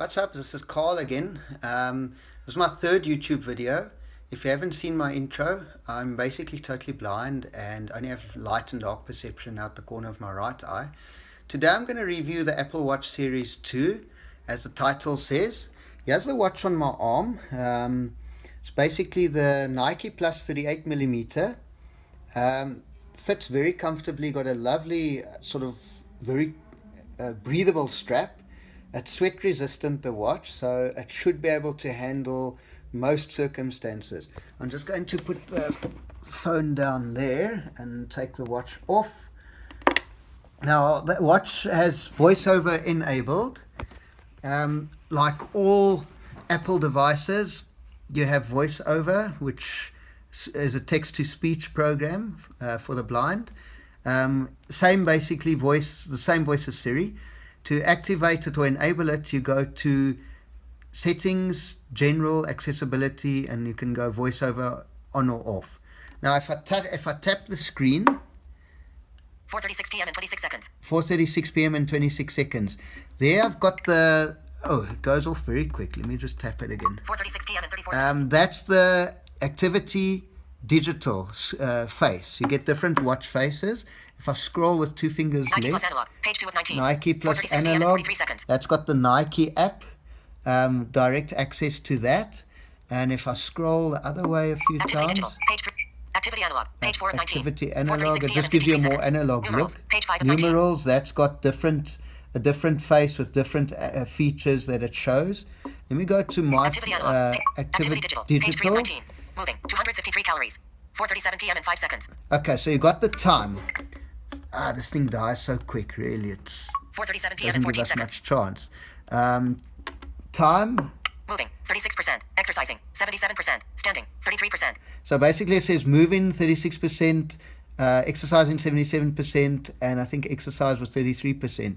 What's up? This is Carl again. This is my third YouTube video. If you haven't seen my intro, I'm basically totally blind and only have light and dark perception out the corner of my right eye. Today I'm going to review the Apple Watch Series 2, as the title says. Here's the watch on my arm. It's basically the Nike Plus 38mm. Fits very comfortably, got a lovely sort of very breathable strap. It's sweat resistant, the watch, so it should be able to handle most circumstances. I'm just going to put the phone down there and take the watch off. Now the watch has Voiceover enabled. Like all Apple devices, you have Voiceover, which is a text-to-speech program for the blind. Same basically voice, the same voice as Siri. To activate it or enable it, you go to Settings, General, Accessibility, and you can go Voiceover on or off. Now, if I tap the screen, 4:36 p.m. and 26 seconds. 4:36 p.m. and 26 seconds. There I've got the, it goes off very quick. Let me just tap it again. 4:36 p.m. and 34 seconds. That's the activity digital face. You get different watch faces. If I scroll with two fingers Nike left, plus analog, page 2 of 19. Nike plus 4:36 p.m. and analog, 43 seconds. that's got the Nike app, direct access to that. And if I scroll the other way a few Activity times, digital, page 3. Activity analog, page 4 of 19. activity analog, 4:36 it p.m. just and gives you a 53 more seconds. analog Numerals, look. page 5 of 19. Numerals, that's got a different face with different features that it shows. Let me go to my Activity analog, activity digital, page 3 of 19. Moving, 253 calories. 4:37 p.m. and 5 seconds. Okay, so you got the time. This thing dies so quick, really. It's 4:37 p.m. and doesn't give 14 us seconds. much chance. Time. Moving, 36%. Exercising, 77%. Standing, 33%. So basically it says moving 36%, exercising 77%, and I think exercise was 33%.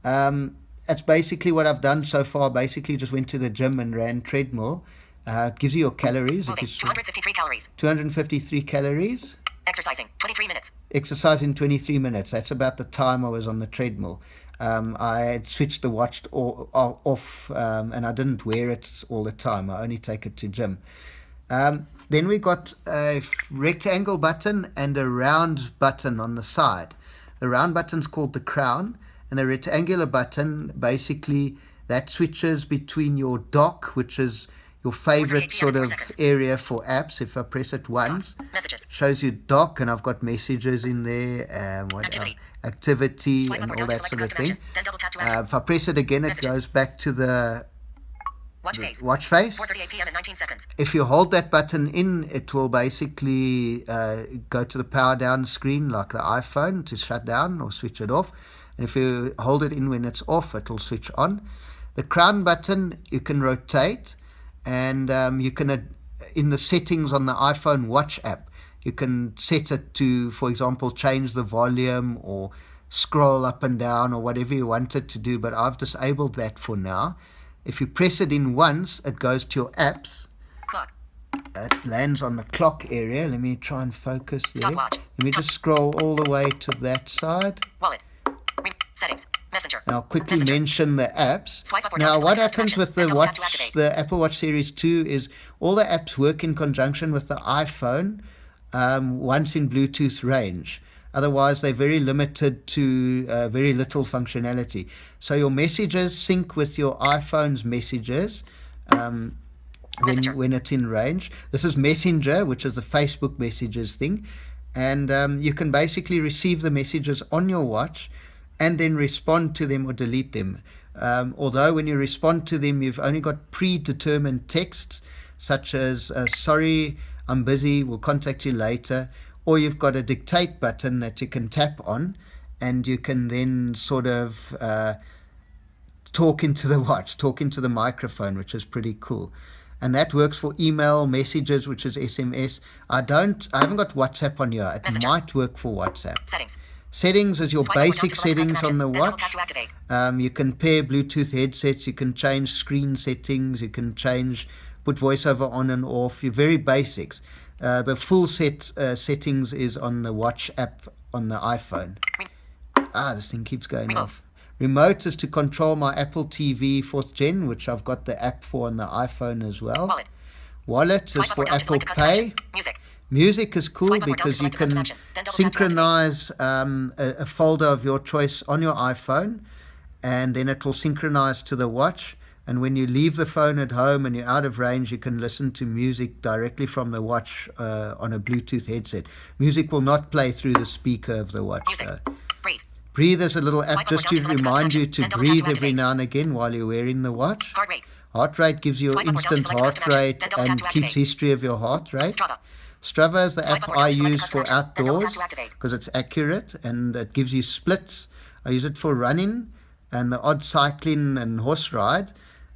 That's basically what I've done so far. Basically just went to the gym and ran treadmill. It gives you your calories. Moving, 253 calories. 253 calories. Exercising, 23 minutes. Exercise in 23 minutes. That's about the time I was on the treadmill. I had switched the watch off, and I didn't wear it all the time. I only take it to gym. Then we got a rectangle button and a round button on the side. The round button's called the crown, and the rectangular button, basically, that switches between your dock, which is your favorite 4:38 p.m. sort and of 4 seconds. area for apps. If I press it once, Messages. shows you dock, and I've got messages in there, activity Swipe and up or all down to that select sort of custom thing. action. Then double tap to activate. If I press it again, it Messages. goes back to the Watch face. watch face. 4:38 p.m. and 19 seconds. If you hold that button in, it will basically go to the power down screen like the iPhone to shut down or switch it off. And if you hold it in when it's off, it will switch on. The crown button you can rotate, and you can, in the settings on the iPhone watch app, you can set it to, for example, change the volume or scroll up and down or whatever you want it to do, but I've disabled that for now. If you press it in once, it goes to your apps. Clock. It lands on the clock area. Let me try and focus there. Stopwatch. Let me just scroll all the way to that side. Wallet. Settings. Messenger. And I'll quickly Messenger. mention the apps. Swipe up or down Now, to what select custom happens action. with Then the double tap to watch, activate. the Apple Watch Series 2, is all the apps work in conjunction with the iPhone once in Bluetooth range. Otherwise, they're very limited to very little functionality. So your messages sync with your iPhone's messages Messenger. when it's in range. This is Messenger, which is the Facebook messages thing. And you can basically receive the messages on your watch and then respond to them or delete them. Although when you respond to them, you've only got predetermined texts, such as, sorry, I'm busy, we'll contact you later. Or you've got a dictate button that you can tap on, and you can then sort of talk into the watch, talk into the microphone, which is pretty cool. And that works for email, messages, which is SMS. I haven't got WhatsApp on here. It Messenger. might work for WhatsApp. Settings. Settings is your Swipe up or down basic to select custom settings on action. the Then double watch. tap to activate. You can pair Bluetooth headsets, you can change screen settings, you can put voiceover on and off, your very basics. The full settings is on the watch app on the iPhone. This thing keeps going Remote. off. Remote is to control my Apple TV 4th Gen, which I've got the app for on the iPhone as well. Wallet. Wallet is for Apple Pay. Music. Music is cool because you can synchronize a folder of your choice on your iPhone, and then it will synchronize to the watch. And when you leave the phone at home and you're out of range, you can listen to music directly from the watch on a Bluetooth headset. Music will not play through the speaker of the watch. Music. Breathe. Breathe is a little app just to remind you to breathe every now and again while you're wearing the watch. Heart rate. Heart rate gives you instant heart rate and keeps history of your heart rate. Strava. Strava is the app I use for outdoors because it's accurate and it gives you splits. I use it for running and the odd cycling and horse ride.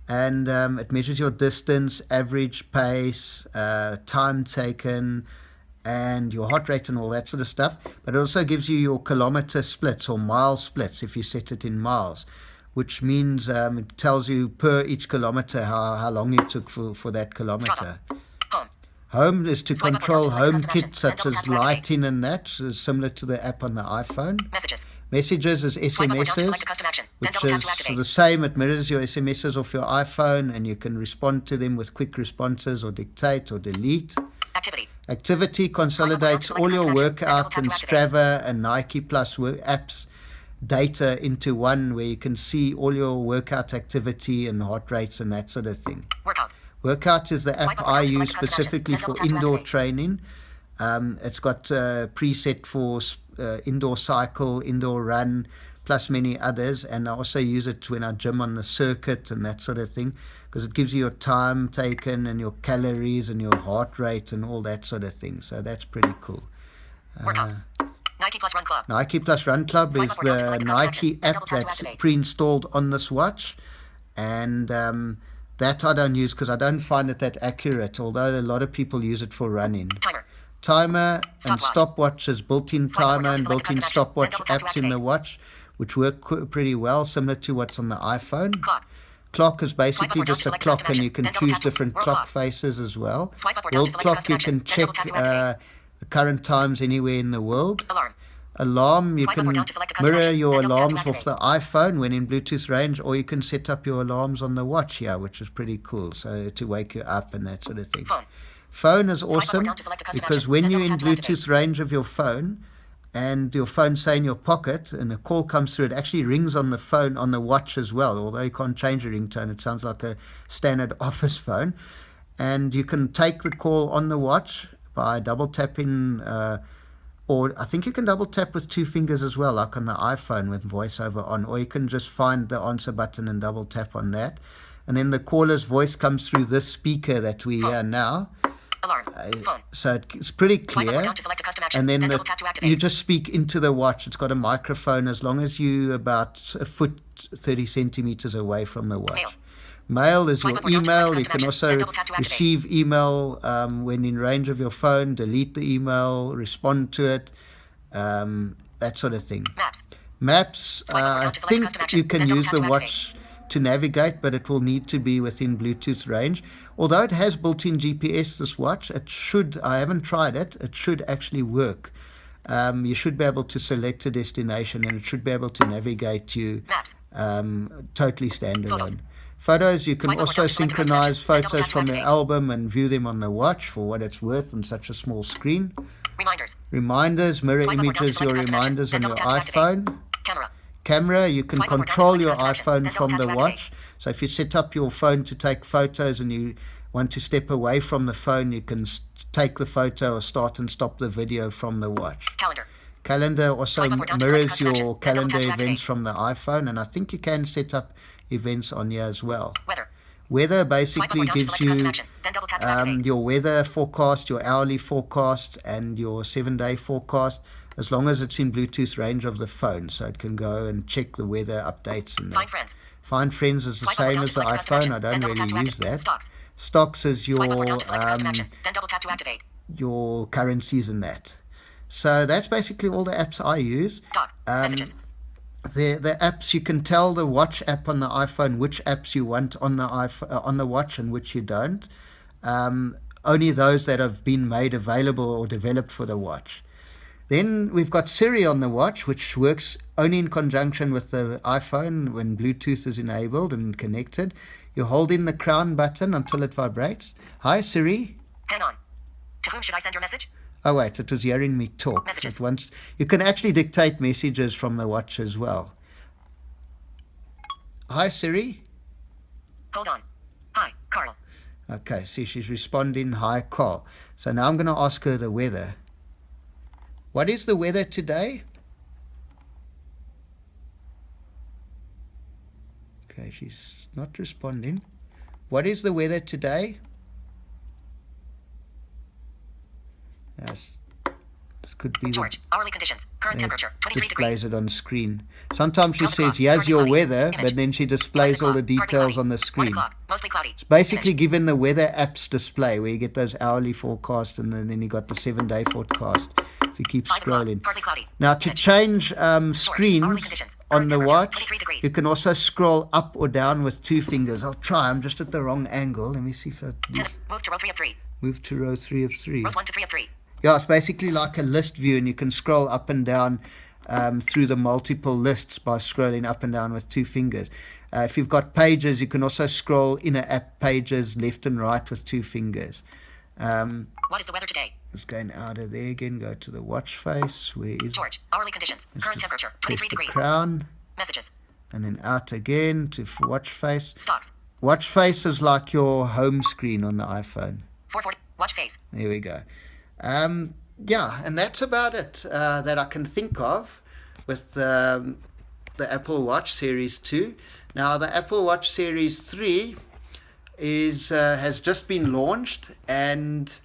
And it measures your distance, average pace, time taken, and your heart rate and all that sort of stuff. But it also gives you your kilometer splits or mile splits if you set it in miles, which means it tells you per each kilometer how long you took for that kilometer. Home is to control HomeKit such as lighting and that, similar to the app on the iPhone. Messages is SMSs, which is the same. It mirrors your SMSs off your iPhone, and you can respond to them with quick responses or dictate or delete. Activity consolidates all your workout and Strava and Nike Plus apps data into one, where you can see all your workout activity and heart rates and that sort of thing. Workout is the app I use specifically for indoor training. It's got preset for indoor cycle, indoor run, plus many others. And I also use it when I gym on the circuit and that sort of thing, because it gives you your time taken and your calories and your heart rate and all that sort of thing. So that's pretty cool. Nike Plus Run Club. Nike Plus Run Club is the Nike app that's pre-installed on this watch. And that I don't use because I don't find it that accurate, although a lot of people use it for running. Timer and stopwatches, built-in timer and built-in stopwatch apps in the watch, which work pretty well, similar to what's on the iPhone. Clock is basically just a clock, and you can choose different clock faces as well. World clock, you can check the current times anywhere in the world. Alarm, you can mirror your alarms off the iPhone when in Bluetooth range, or you can set up your alarms on the watch here, which is pretty cool, so to wake you up and that sort of thing. Phone is awesome because when you're in Bluetooth range of your phone and your phone's say in your pocket and a call comes through, it actually rings on the phone, on the watch as well. Although you can't change the ringtone, it sounds like a standard office phone. And you can take the call on the watch by double tapping, or I think you can double tap with 2 fingers as well, like on the iPhone with Voiceover on, or you can just find the answer button and double tap on that. And then the caller's voice comes through this speaker that we hear now. So it's pretty clear, and then you just speak into the watch. It's got a microphone as long as you about a foot 30 centimeters away from the watch. Mail is your email. You can also receive email when in range of your phone, delete the email, respond to it, that sort of thing. Maps, I think you can use the watch to navigate, but it will need to be within Bluetooth range. Although it has built-in GPS, this watch, it should, I haven't tried it, it should actually work. You should be able to select a destination and it should be able to navigate you totally standalone. Photos, you can also synchronize photos from your album and view them on the watch for what it's worth on such a small screen. Reminders, mirror images your reminders on your iPhone. Camera, you can control your iPhone from the watch. So if you set up your phone to take photos and you want to step away from the phone, you can take the photo or start and stop the video from the watch. Calendar also mirrors your calendar events from the iPhone, and I think you can set up events on here as well. Weather basically gives you your weather forecast, your hourly forecast, and your 7-day forecast, as long as it's in Bluetooth range of the phone, so it can go and check the weather updates. And Find Friends is the same as the iPhone. I don't really use that. Stocks is your currencies and that. So that's basically all the apps I use. The apps, you can tell the watch app on the iPhone which apps you want on the watch and which you don't. Only those that have been made available or developed for the watch. Then we've got Siri on the watch, which works only in conjunction with the iPhone when Bluetooth is enabled and connected. You hold in the crown button until it vibrates. Hi, Siri. Hang on. To whom should I send your message? Oh, wait, it was hearing me talk. Messages. You can actually dictate messages from the watch as well. Hi, Siri. Hold on. Hi, Carl. Okay, see, she's responding, hi, Carl. So now I'm going to ask her the weather. What is the weather today? Okay, she's not responding. What is the weather today? Yes, this could be George, hourly conditions. Current temperature, 23 displays degrees. it on screen. Sometimes she 12 says, o'clock, here's partly your cloudy. weather, Image. but then she displays 11 all the o'clock, partly details cloudy. on the 1 screen. o'clock, mostly cloudy. It's basically Image. given the weather apps display where you get those hourly forecasts and then you got the 7-day forecast if you keep 5 o'clock, scrolling. partly cloudy. Now to Image. change hourly screens conditions. on Current the temperature, watch, 23 degrees. you can also scroll up or down with 2 fingers. I'll try, I'm just at the wrong angle. Let me see if I 10. Move to row 3 of 3. move to row 3 of 3. Rows 1 to 3 of 3. Yeah, it's basically like a list view, and you can scroll up and down through the multiple lists by scrolling up and down with 2 fingers. If you've got pages, you can also scroll inner app pages left and right with 2 fingers. What is the weather today? Just going out of there again, go to the watch face. Where is George, hourly conditions. Current temperature, 23 press the degrees. crown, Messages. and then out again to watch face. Stocks. Watch face is like your home screen on the iPhone. 440. Watch face. There we go. Yeah, and that's about it that I can think of with the Apple Watch Series 2. Now, the Apple Watch Series 3 has just been launched, and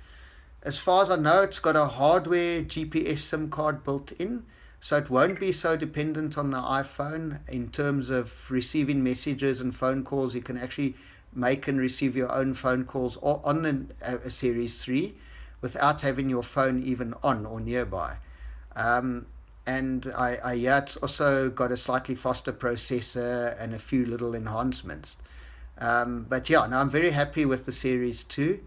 as far as I know, it's got a hardware GPS SIM card built in, so it won't be so dependent on the iPhone in terms of receiving messages and phone calls. You can actually make and receive your own phone calls on the Series 3 without having your phone even on or nearby. And I hear it's also got a slightly faster processor and a few little enhancements. But yeah, no, I'm very happy with the Series 2.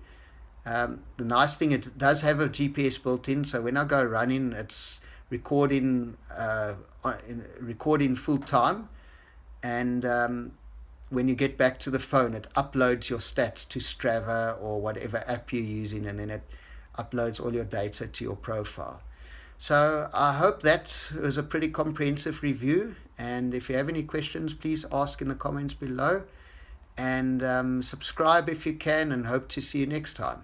The nice thing, it does have a GPS built in, so when I go running, it's recording full time, and when you get back to the phone, it uploads your stats to Strava or whatever app you're using, and then it uploads all your data to your profile. So I hope that was a pretty comprehensive review, and if you have any questions, please ask in the comments below, and subscribe if you can, and hope to see you next time.